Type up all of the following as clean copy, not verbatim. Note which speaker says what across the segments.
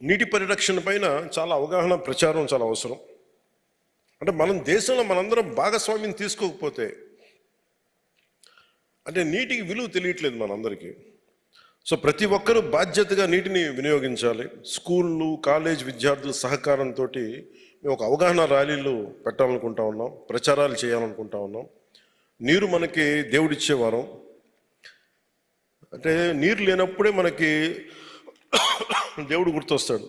Speaker 1: నీటి పరిరక్షణ పైన చాలా అవగాహన ప్రచారం చాలా అవసరం. అంటే మనం దేశంలో మనందరం భాగస్వామ్యం తీసుకోకపోతే అంటే నీటికి విలువ తెలియట్లేదు మనందరికీ. సో ప్రతి ఒక్కరూ బాధ్యతగా నీటిని వినియోగించాలి. స్కూళ్ళు, కాలేజ్ విద్యార్థుల సహకారంతో మేము ఒక అవగాహన ర్యాలీలు పెట్టాలనుకుంటా ఉన్నాం, ప్రచారాలు చేయాలనుకుంటా ఉన్నాం. నీరు మనకి దేవుడిచ్చే వరం. అంటే నీరు లేనప్పుడే మనకి దేవుడు గుర్తొస్తాడు.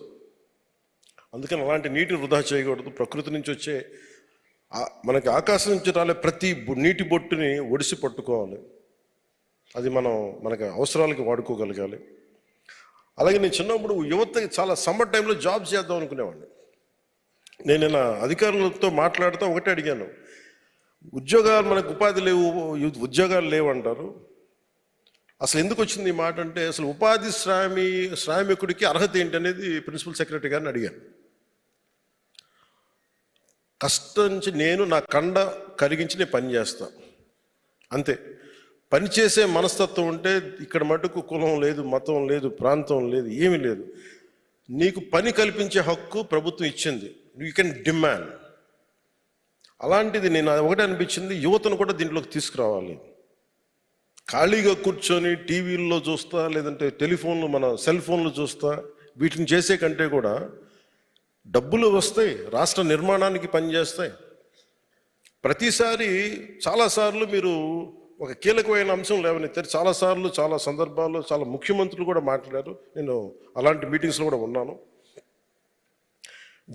Speaker 1: అందుకని అలాంటి నీటిని వృధా చేయకూడదు. ప్రకృతి నుంచి వచ్చే మనకి ఆకాశం నుంచి రాలే ప్రతి నీటి బొట్టుని ఒడిసి పట్టుకోవాలి. అది మనకి అవసరాలకి వాడుకోగలగాలి. అలాగే నేను చిన్నప్పుడు యువతకి చాలా సమ్మర్ టైంలో జాబ్స్ చేద్దాం అనుకునేవాడిని. నేను అధికారులతో మాట్లాడుతూ ఒకటే అడిగాను, ఉద్యోగాలు మనకు ఉపాధి లేవు, ఉద్యోగాలు లేవు అంటారు. అసలు ఎందుకు వచ్చింది ఈ మాట అంటే, అసలు ఉపాధి శ్రామికుడికి అర్హత ఏంటి అనేది ప్రిన్సిపల్ సెక్రటరీ గారిని అడిగాను. కష్టించి నేను నా కండ కరిగించి నేను పని చేస్తా, అంతే. పనిచేసే మనస్తత్వం ఉంటే ఇక్కడ మటుకు కులం లేదు, మతం లేదు, ప్రాంతం లేదు, ఏమీ లేదు. నీకు పని కల్పించే హక్కు ప్రభుత్వం ఇచ్చింది, యూ కెన్ డిమాండ్. అలాంటిది నేను ఒకటే అనిపించింది, యువతను కూడా దీంట్లోకి తీసుకురావాలి. ఖాళీగా కూర్చొని టీవీల్లో చూస్తా, లేదంటే టెలిఫోన్లు, మన సెల్ ఫోన్లు చూస్తా, వీటిని చేసే కంటే కూడా డబ్బులు వస్తాయి, రాష్ట్ర నిర్మాణానికి పనిచేస్తాయి. ప్రతిసారి చాలాసార్లు మీరు ఒక కీలకమైన అంశం లేవనెత్తారు. చాలాసార్లు, చాలా సందర్భాల్లో చాలా ముఖ్యమంత్రులు కూడా మాట్లాడారు. నేను అలాంటి మీటింగ్స్లో కూడా ఉన్నాను.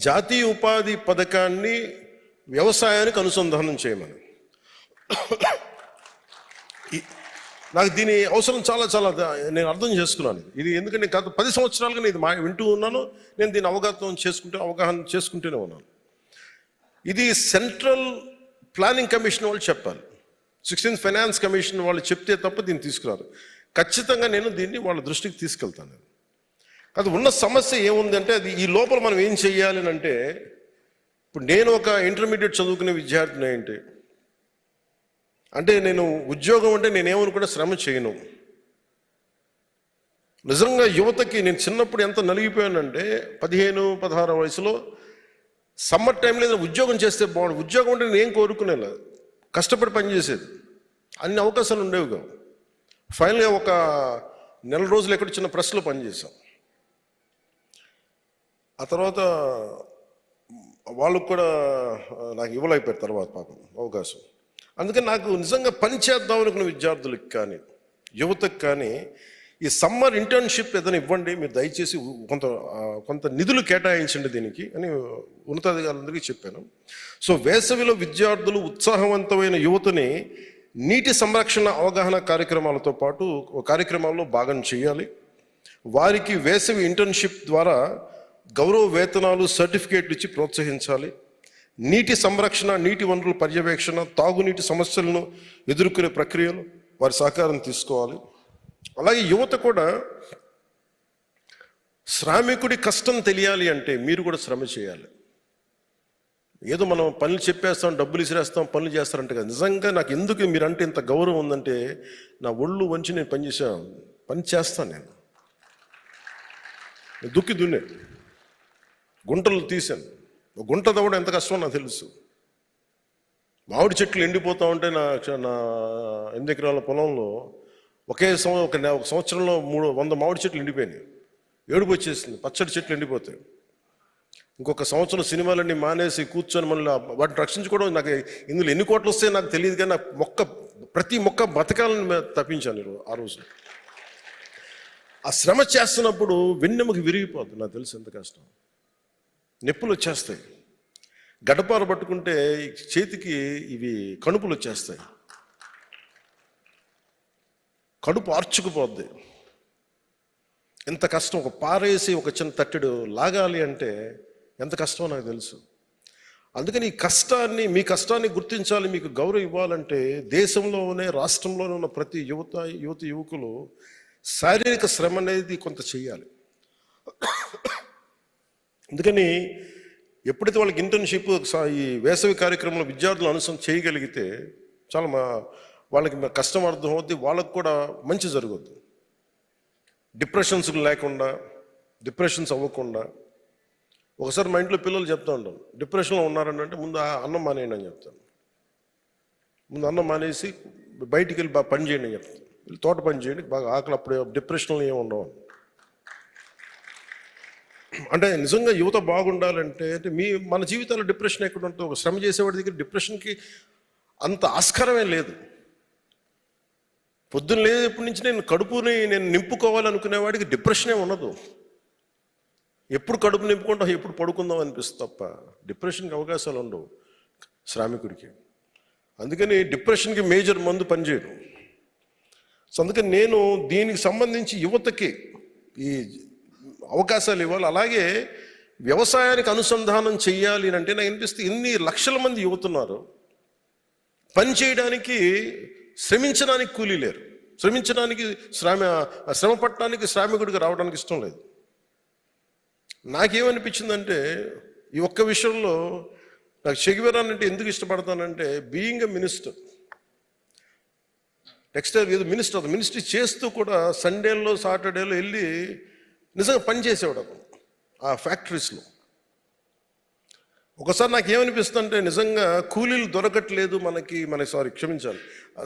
Speaker 1: జాతీయ ఉపాధి పథకాన్ని వ్యవసాయానికి అనుసంధానం చేయమని. నాకు దీని అవసరం చాలా చాలా నేను అర్థం చేసుకున్నాను ఇది. ఎందుకంటే గత 10 సంవత్సరాలుగా నేను ఇది వింటూ ఉన్నాను. నేను దీన్ని అవగాహన చేసుకుంటూనే ఉన్నాను. ఇది సెంట్రల్ ప్లానింగ్ కమిషన్ వాళ్ళు చెప్పాలి, 16th ఫైనాన్స్ కమిషన్ వాళ్ళు చెప్తే తప్ప దీన్ని తీసుకురారు. ఖచ్చితంగా నేను దీన్ని వాళ్ళ దృష్టికి తీసుకెళ్తాను. అది ఉన్న సమస్య ఏముందంటే, అది ఈ లోపల మనం ఏం చెయ్యాలి అంటే, ఇప్పుడు నేను ఒక ఇంటర్మీడియట్ చదువుకునే విద్యార్థిని ఏంటి అంటే, నేను ఉద్యోగం అంటే నేనేమనుకుంటే శ్రమ చేయను. నిజంగా యువతకి నేను చిన్నప్పుడు ఎంత నలిగిపోయానంటే, 15-16 వయసులో సమ్మర్ టైంలో ఏదైనా ఉద్యోగం చేస్తే బాగుండు. ఉద్యోగం అంటే నేను ఏం కోరుకునేలా, కష్టపడి పనిచేసేది, అన్ని అవకాశాలు ఉండేవిగా. ఫైనల్గా ఒక నెల రోజులు ఎక్కడ చిన్న ప్రెస్లో పనిచేసాం. ఆ తర్వాత వాళ్ళకు కూడా నాకు ఇవ్వలేకపోయారు తర్వాత పాపం అవకాశం. అందుకని నాకు నిజంగా పని చేద్దాం అనుకున్న విద్యార్థులకు కానీ, యువతకు కానీ, ఈ సమ్మర్ ఇంటర్న్షిప్ ఏదైనా ఇవ్వండి మీరు, దయచేసి కొంత నిధులు కేటాయించండి దీనికి అని ఉన్నతాధికారులందరికీ చెప్పాను. సో వేసవిలో విద్యార్థులు, ఉత్సాహవంతమైన యువతని నీటి సంరక్షణ అవగాహన కార్యక్రమాలతో పాటు కార్యక్రమాల్లో భాగం చేయాలి. వారికి వేసవి ఇంటర్న్షిప్ ద్వారా గౌరవ వేతనాలు, సర్టిఫికేట్లు ఇచ్చి ప్రోత్సహించాలి. నీటి సంరక్షణ, నీటి వనరుల పర్యవేక్షణ, తాగునీటి సమస్యలను ఎదుర్కొనే ప్రక్రియలు వారి సహకారం తీసుకోవాలి. అలాగే యువత కూడా శ్రామికుడి కష్టం తెలియాలి అంటే మీరు కూడా శ్రమ చేయాలి. ఏదో మనం పనులు చెప్పేస్తాం, డబ్బులు ఇసిరేస్తాం, పనులు చేస్తారంటే కదా. నిజంగా నాకు ఎందుకు మీరంటే ఇంత గౌరవం ఉందంటే, నా ఒళ్ళు వంచి నేను పని చేస్తాను. నేను దుక్కి దున్నే, గుంటలు తీశాను. గుంట తవ్వడం ఎంత కష్టమో నాకు తెలుసు. మామిడి చెట్లు ఎండిపోతూ ఉంటే నా 8 ఎకరాల పొలంలో ఒక సంవత్సరంలో 100 మామిడి చెట్లు ఎండిపోయినాయి. ఏడుపు వచ్చేసింది. పచ్చడి చెట్లు ఎండిపోతాయి. ఇంకొక సంవత్సరం సినిమాలన్నీ మానేసి కూర్చొని మళ్ళీ వాటిని రక్షించుకోవడం, నాకు ఇందులో ఎన్ని కోట్లు వస్తాయో నాకు తెలియదు, కానీ నాకు ప్రతి మొక్క బతకాలని తప్పించాను ఆ రోజు. ఆ శ్రమ చేస్తున్నప్పుడు వెన్నెముక విరిగిపోద్ది. నాకు తెలుసు ఎంత కష్టం. నొప్పులు వచ్చేస్తాయి. గడపార పట్టుకుంటే చేతికి ఇవి కణుపులు వచ్చేస్తాయి. కడుపు ఆర్చుకుపోద్ది. ఎంత కష్టం. ఒక పారేసి ఒక చిన్న తట్టెడు లాగాలి అంటే ఎంత కష్టమో నాకు తెలుసు. అందుకని మీ కష్టాన్ని గుర్తించాలి, మీకు గౌరవం ఇవ్వాలంటే దేశంలోనే, రాష్ట్రంలోనే ఉన్న ప్రతి యువకులు శారీరక శ్రమ అనేది కొంత చేయాలి. అందుకని ఎప్పుడైతే వాళ్ళకి ఇంటర్న్షిప్, ఈ వేసవి కార్యక్రమంలో విద్యార్థులు అనుసరణ చేయగలిగితే చాలా వాళ్ళకి కష్టం అర్థం అవుద్ది, వాళ్ళకు కూడా మంచి జరుగుద్ది. డిప్రెషన్స్ లేకుండా డిప్రెషన్స్ అవ్వకుండా. ఒకసారి మా ఇంట్లో పిల్లలు చెప్తా ఉంటాను, డిప్రెషన్లో ఉన్నారంటే ముందు అన్నం మానేయండి అని చెప్తాను. ముందు అన్నం మానేసి బయటికి వెళ్ళి బాగా పని చేయండి అని చెప్తాను. వీళ్ళు తోట పని చేయండి, బాగా ఆకలి, అప్పుడు డిప్రెషన్లో ఏమి ఉండవు. అంటే నిజంగా యువత బాగుండాలంటే అంటే మన జీవితాల్లో డిప్రెషన్ ఎక్కడ ఉంటుంది? ఒక శ్రమ చేసేవాడి దగ్గర డిప్రెషన్కి అంత ఆస్కారమే లేదు. పొద్దున్న లేదప్పటి నుంచి నేను నింపుకోవాలనుకునేవాడికి డిప్రెషనే ఉండదు. ఎప్పుడు కడుపు నింపుకుంటాం, ఎప్పుడు పడుకుందాం అనిపిస్తుంది తప్ప డిప్రెషన్కి అవకాశాలు ఉండవు శ్రామికుడికి. అందుకని డిప్రెషన్కి మేజర్ మందు పనిచేయడం. సో అందుకని నేను దీనికి సంబంధించి యువతకి ఈ అవకాశాలు ఇవ్వాలి. అలాగే వ్యవసాయానికి అనుసంధానం చెయ్యాలి అంటే నాకు అనిపిస్తే ఇన్ని లక్షల మంది యువతున్నారు, పని చేయడానికి శ్రమించడానికి కూలీ లేరు, శ్రమించడానికి శ్రమ పట్టడానికి శ్రామికుడికి రావడానికి ఇష్టం లేదు. నాకేమనిపించిందంటే ఈ ఒక్క విషయంలో నాకు చెగివెరానంటే ఎందుకు ఇష్టపడతానంటే, బీయింగ్ ఎ మినిస్టర్, టెక్స్టైల్ ఏదో మినిస్ట్రీ చేస్తూ కూడా సండేలో సాటర్డేలో వెళ్ళి నిజంగా పని చేసేవాడు అతను ఆ ఫ్యాక్టరీస్లో. ఒకసారి నాకు ఏమనిపిస్తుందంటే నిజంగా కూలీలు దొరకట్లేదు మనకి క్షమించాలి,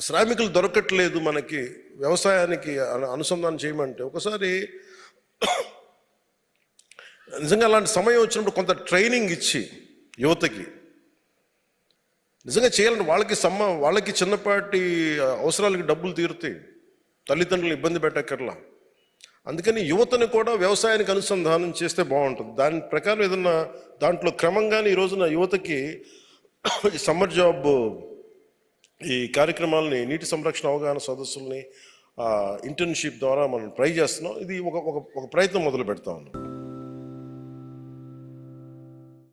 Speaker 1: శ్రామికులు దొరకట్లేదు మనకి వ్యవసాయానికి అనుసంధానం చేయమంటే, ఒకసారి నిజంగా అలాంటి సమయం వచ్చినప్పుడు కొంత ట్రైనింగ్ ఇచ్చి యువతకి నిజంగా చేయాలంటే వాళ్ళకి చిన్నపాటి అవసరాలకి డబ్బులు తీరుతాయి, తల్లిదండ్రులు ఇబ్బంది పెట్టక్కర్లా. అందుకని యువతను కూడా వ్యవసాయానికి అనుసంధానం చేస్తే బాగుంటుంది. దాని ప్రకారం ఏదన్నా దాంట్లో క్రమంగానే ఈ రోజున యువతకి సమ్మర్ జాబ్ ఈ కార్యక్రమాలని, నీటి సంరక్షణ అవగాహన సదస్సుల్ని ఇంటర్న్షిప్ ద్వారా మనం ట్రై చేస్తున్నాం. ఇది ఒక ప్రయత్నం మొదలు పెడతా ఉన్నాం.